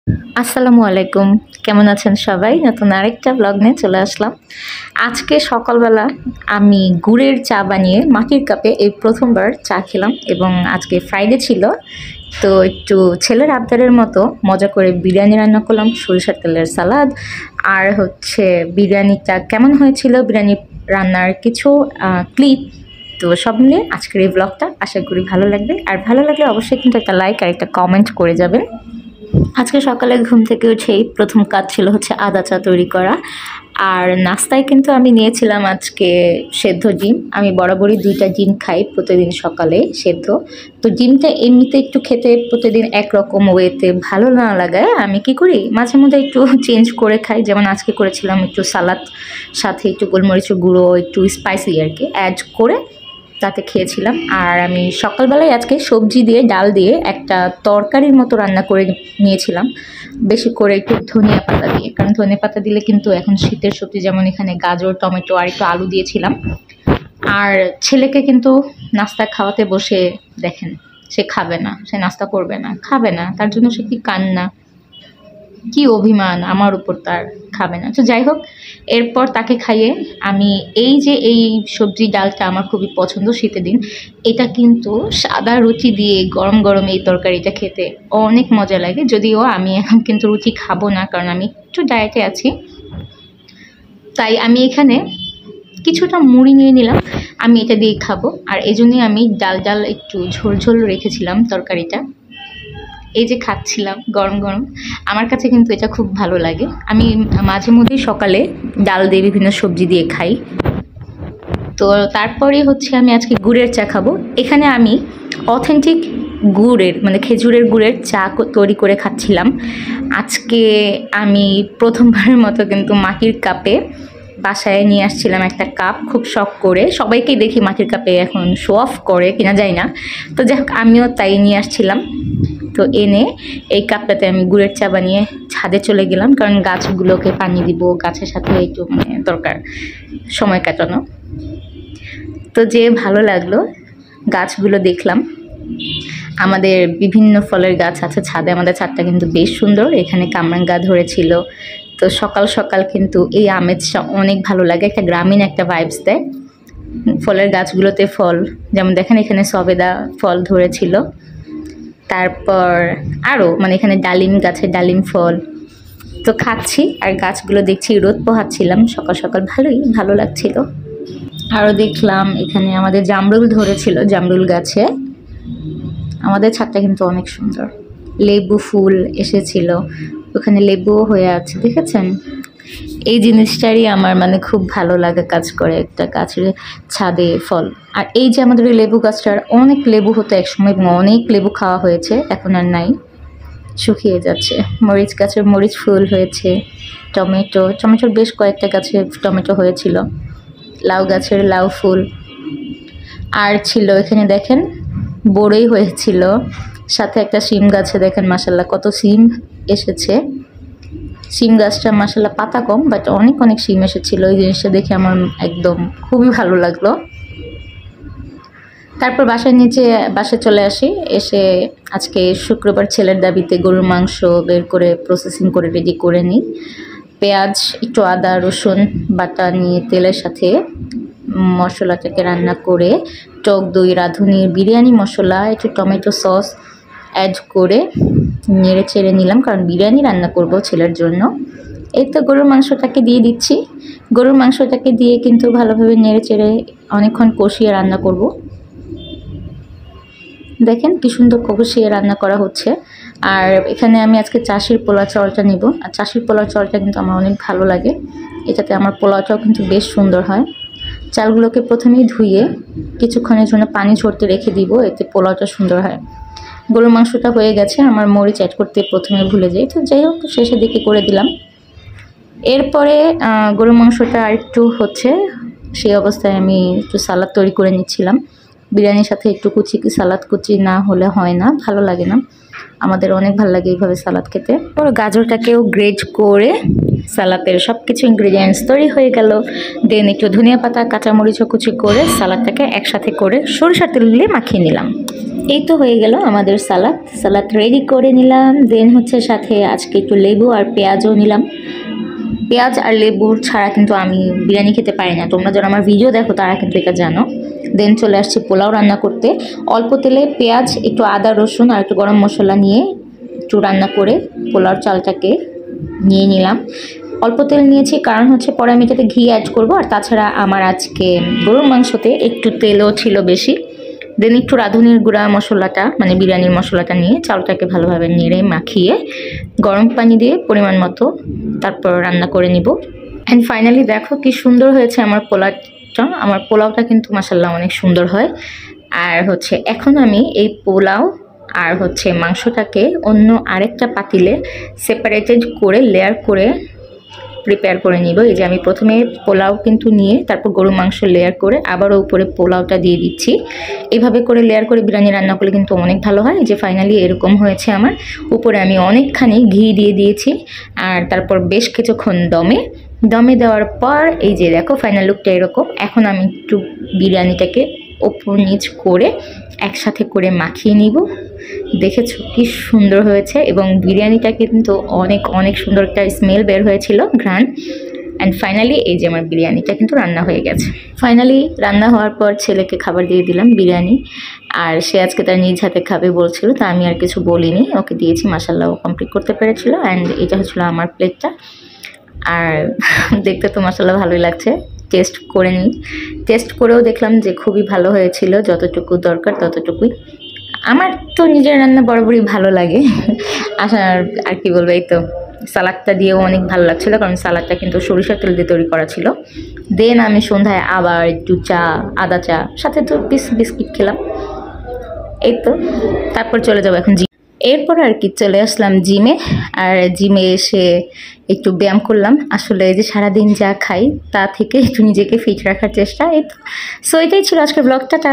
আসসালামু আলাইকুম। কেমন আছেন সবাই? নতুন আরেকটা ব্লগ নিয়ে চলে আসলাম। আজকে সকালবেলা আমি গুড়ের চা বানিয়ে মাটির কাপে এই ১ম বার চা খেলাম এবং আজকে ফ্রাইডে ছিল। তো একটু ছেলের আবদারের মতো মজা করে বিরিয়ানি রান্না করলাম, সরিষার তেলের সালাদ আর হচ্ছে বিরিয়ানিটা কেমন হয়েছিল, বিরিয়ানি রান্নার কিছু ক্লিপ। তো সব মিলিয়ে আজকের এই ব্লগটা আশা করি ভালো লাগবে। আর ভালো লাগলে অবশ্যই কিন্তু একটা লাইক আর একটা কমেন্ট করে যাবেন। আজকে সকালে ঘুম থেকে উঠেই প্রথম কাজ ছিল হচ্ছে আদা চা তৈরি করা। আর নাস্তায় কিন্তু আমি নিয়েছিলাম আজকে সেদ্ধ ডিম। আমি বরাবরই ২টা ডিম খাই প্রতিদিন সকালে সেদ্ধ। তো ডিমটা এমনিতে একটু খেতে প্রতিদিন একরকম ওয়েতে ভালো না লাগায় আমি কি করি, মাঝে মধ্যে একটু চেঞ্জ করে খাই। যেমন আজকে করেছিলাম একটু সালাদ, সাথে একটু গোলমরিচের গুঁড়ো, একটু স্পাইসি আর কি অ্যাড করে তাতে খেয়েছিলাম। আর আমি সকালবেলায় আজকে সবজি দিয়ে ডাল দিয়ে একটা তরকারির মতো রান্না করে নিয়েছিলাম, বেশি করে একটু ধনিয়া পাতা দিয়ে, কারণ ধনিয়া পাতা দিলে কিন্তু এখন শীতের সবজি, যেমন এখানে গাজর, টমেটো আর একটু আলু দিয়েছিলাম। আর ছেলেকে কিন্তু নাস্তা খাওয়াতে বসে দেখেন সে খাবে না, সে নাস্তা করবে না, খাবে না, তার জন্য সে কি কান্না, কি অভিমান আমার উপর, তার খাবে না। তো যাই হোক, এরপর তাকে খাইয়ে আমি এই সবজি ডালটা আমার খুবই পছন্দ শীতের দিন। এটা কিন্তু সাদা রুটি দিয়ে গরম গরম এই তরকারিটা খেতে অনেক মজা লাগে। যদিও আমি এখন কিন্তু রুটি খাবো না, কারণ আমি একটু ডায়েটে আছি। তাই আমি এখানে কিছুটা মুড়ি নিয়ে নিলাম, আমি এটা দিয়ে খাবো। আর এই জন্যই আমি ডাল ডাল একটু ঝোল ঝোল রেখেছিলাম তরকারিটা, এই যে খাচ্ছিলাম গরম গরম। আমার কাছে কিন্তু এটা খুব ভালো লাগে। আমি মাঝে মধ্যেই সকালে ডাল দিয়ে বিভিন্ন সবজি দিয়ে খাই। তো তারপরে হচ্ছে আমি আজকে গুড়ের চা খাবো। এখানে আমি অথেন্টিক গুড়ের মানে খেজুরের গুড়ের চা তৈরি করে খাচ্ছিলাম। আজকে আমি প্রথমবারের মতো কিন্তু মাটির কাপে বাসায় নিয়ে আসছিলাম একটা কাপ, খুব শখ করে। সবাইকেই দেখি মাটির কাপে এখন শো অফ করে কিনা যায় না, তো যাই হোক আমিও তাই নিয়ে আসছিলাম। তো এনে এই কাপটাতে আমি গুড়ের চা বানিয়ে ছাদে চলে গেলাম, কারণ গাছগুলোকে পানি দিব, গাছের সাথে একটু দরকার সময় কাটানো। তো যে ভালো লাগলো, গাছগুলো দেখলাম। আমাদের বিভিন্ন ফলের গাছ আছে ছাদে, আমাদের ছাদটা কিন্তু বেশ সুন্দর, এখানে কামরাঙ্গা ধরেছিল। তো সকাল সকাল কিন্তু এই আমেজটা অনেক ভালো লাগে, একটা গ্রামীণ একটা ভাইবস দেয়। ফলের গাছগুলোতে ফল, যেমন দেখেন এখানে সবেদা ফল ধরেছিল, তারপর আরও এখানে ডালিম গাছে ডালিম ফল। তো খাচ্ছি আর গাছগুলো দেখছি, রোদ পোহাচ্ছিলাম সকাল সকাল, ভালো লাগছিল। আরও দেখলাম এখানে আমাদের জামরুল ধরেছিল, জামরুল গাছে। আমাদের ছাদটা কিন্তু অনেক সুন্দর, লেবু ফুল এসেছিল, ওখানে লেবুও হয়ে আছে, দেখেছেন? এই জিনিসটারই আমার খুব ভালো লাগা কাজ করে, একটা গাছের ছাদে ফল। আর এই যে আমাদের ওই লেবু গাছটার অনেক লেবু হতো একসময়, এবং অনেক লেবু খাওয়া হয়েছে, এখন আর নাই, শুকিয়ে যাচ্ছে। মরিচ গাছের মরিচ ফুল হয়েছে, টমেটোর বেশ কয়েকটা গাছে টমেটো হয়েছিল, লাউ গাছের লাউ ফুল। আর ছিল এখানে দেখেন বড়ই হয়েছিল, সাথে একটা শিম গাছে দেখেন মাশাল্লাহ কত শিম এসেছে। শিম গাছটা মাশাল্লাহ পাতা কম, বাট অনেক অনেক শিম এসেছিল। এই জিনিসটা দেখে আমার একদম খুবই ভালো লাগলো। তারপর বাসায় চলে আসি। এসে আজকে শুক্রবার ছেলের দাবিতে গরুর মাংস বের করে প্রসেসিং করে রেডি করে নিই। পেঁয়াজ, একটু আদা রসুন বাটা নিয়ে তেলের সাথে মশলাটাকে রান্না করে, টক দই, রাঁধুনির বিরিয়ানি মশলা, একটু টমেটো সস অ্যাড করে নেড়ে চেড়ে নিলাম, কারণ বিরিয়ানি রান্না করব ছেলের জন্য। এই তো গরুর মাংসটাকে দিয়ে দিচ্ছি। গরুর মাংসটাকে দিয়ে কিন্তু ভালোভাবে নেড়ে চেড়ে অনেকক্ষণ কষিয়ে রান্না করব। দেখেন কি সুন্দর কষিয়ে রান্না করা হচ্ছে। আর এখানে আমি আজকে চাষির পোলাও চালটা নিব। আর চাষির পোলাও চালটা কিন্তু আমার অনেক ভালো লাগে, এটাতে আমার পোলাওটাও কিন্তু বেশ সুন্দর হয়। চালগুলোকে প্রথমেই ধুয়ে কিছুক্ষণের জন্য পানি ঝরতে রেখে দিব, এতে পোলাওটা সুন্দর হয়। গরুর মাংসটা হয়ে গেছে, আমার মরিচ অ্যাড করতে প্রথমে ভুলে যাই, তো যাই হোক শেষের দিকে করে দিলাম। এরপরে গরুর মাংসটা আর একটু হচ্ছে, সেই অবস্থায় আমি একটু সালাদ তৈরি করে নিচ্ছিলাম। বিরিয়ানির সাথে একটু সালাদ কুচি না হলে হয় না, ভালো লাগে না। আমাদের অনেক ভালো লাগে এইভাবে সালাদ খেতে। গাজরটাকেও গ্রেট করে সালাদের সব কিছু ইনগ্রিডিয়েন্টস তৈরি হয়ে গেল। দেন একটু ধনিয়া পাতা কাঁচামরিচ কুচি করে সালাদটাকে একসাথে করে সরিষার তেল দিয়ে মাখিয়ে নিলাম। এই তো হয়ে গেল আমাদের সালাদ রেডি করে নিলাম। দেন হচ্ছে সাথে আজকে একটু লেবু আর পেঁয়াজও নিলাম। পেঁয়াজ আর লেবু ছাড়া কিন্তু আমি বিরিয়ানি খেতে পারি না, তোমরা যারা আমার ভিডিও দেখো তারা কিন্তু এটা জানো। দেন চলে আসছি পোলাও রান্না করতে। অল্প তেলে পেঁয়াজ, একটু আদা রসুন আর একটু গরম মশলা নিয়ে একটু রান্না করে পোলাওর চালটাকে নিয়ে নিলাম। অল্প তেল নিয়েছি কারণ হচ্ছে পরে আমি এটাতে ঘি অ্যাড করবো, আর তাছাড়া আমার আজকে গরুর মাংসতে একটু তেলও ছিল বেশি। দেন একটু রাঁধুনির গুঁড়া মশলাটা মানে বিরিয়ানির মশলাটা নিয়ে চালটাকে ভালোভাবে নেড়ে মাখিয়ে গরম পানি দিয়ে পরিমাণ মতো তারপর রান্না করে নিব। অ্যান্ড ফাইনালি দেখো কি সুন্দর হয়েছে আমার পোলাওটা। আমার পোলাওটা কিন্তু মাশাআল্লাহ অনেক সুন্দর হয়। আর হচ্ছে এখন আমি এই পোলাও আর হচ্ছে মাংসটাকে অন্য আরেকটা পাতিলে সেপারেটেড করে লেয়ার করে প্রিপেয়ার করে নিব। এই যে আমি প্রথমে পোলাও কিন্তু নিয়ে তারপর গরুর মাংস লেয়ার করে আবারও উপরে পোলাওটা দিয়ে দিচ্ছি। এইভাবে করে লেয়ার করে বিরিয়ানি রান্না করলে কিন্তু অনেক ভালো হয়। এই যে ফাইনালি এরকম হয়েছে আমার। উপরে আমি অনেকখানি ঘি দিয়ে দিয়েছি আর তারপর বেশ কিছুক্ষণ দমে দেওয়ার পর এই যে দেখো ফাইনাল লুকটা এরকম। এখন আমি একটু বিরিয়ানিটাকে ওপর নিচ করে একসাথে করে মাখিয়ে নিব। দেখেছো কি সুন্দর হয়েছে, এবং বিরিয়ানিটা কিন্তু অনেক অনেক সুন্দর একটা স্মেল বের হয়েছিল, ঘ্রাণ। অ্যান্ড ফাইনালি এই যে আমার বিরিয়ানিটা কিন্তু রান্না হয়ে গেছে। ফাইনালি রান্না হওয়ার পর ছেলেকে খাবার দিয়ে দিলাম বিরিয়ানি, আর সে আজকে তার নিজ হাতে খাবে বলছিল, তা আমি আর কিছু বলিনি, ওকে দিয়েছি। মাশাআল্লাহ ও কমপ্লিট করতে পেরেছিল। অ্যান্ড এটা হচ্ছিল আমার প্লেটটা। আর দেখতে তো মাশাআল্লাহ ভালোই লাগছে। টেস্ট করেও দেখলাম যে খুবই ভালো হয়েছিল, যতটুকু দরকার ততটুকুই। আমার তো নিজের রান্না বরাবরই ভালো লাগে। আর কি বলবো, এই তো সালাদটা দিয়েও অনেক ভালো লাগছিলো, কারণ সালাদটা কিন্তু সরিষার তেল দিয়ে তৈরি করা ছিল। দেন আমি সন্ধ্যায় আবার একটু আদা চা সাথে তো বিস্কিট খেলাম। এই তো তারপর চলে যাবো এখন এরপর আর কি চলে আসলাম জিমে। আর জিমে এসে একটু ব্যায়াম করলাম। আসলে যে সারাদিন যা খাই তা থেকে একটু নিজেকে ফিট রাখার চেষ্টা। এই তো সো এটাই ছিল আজকের ব্লগটা।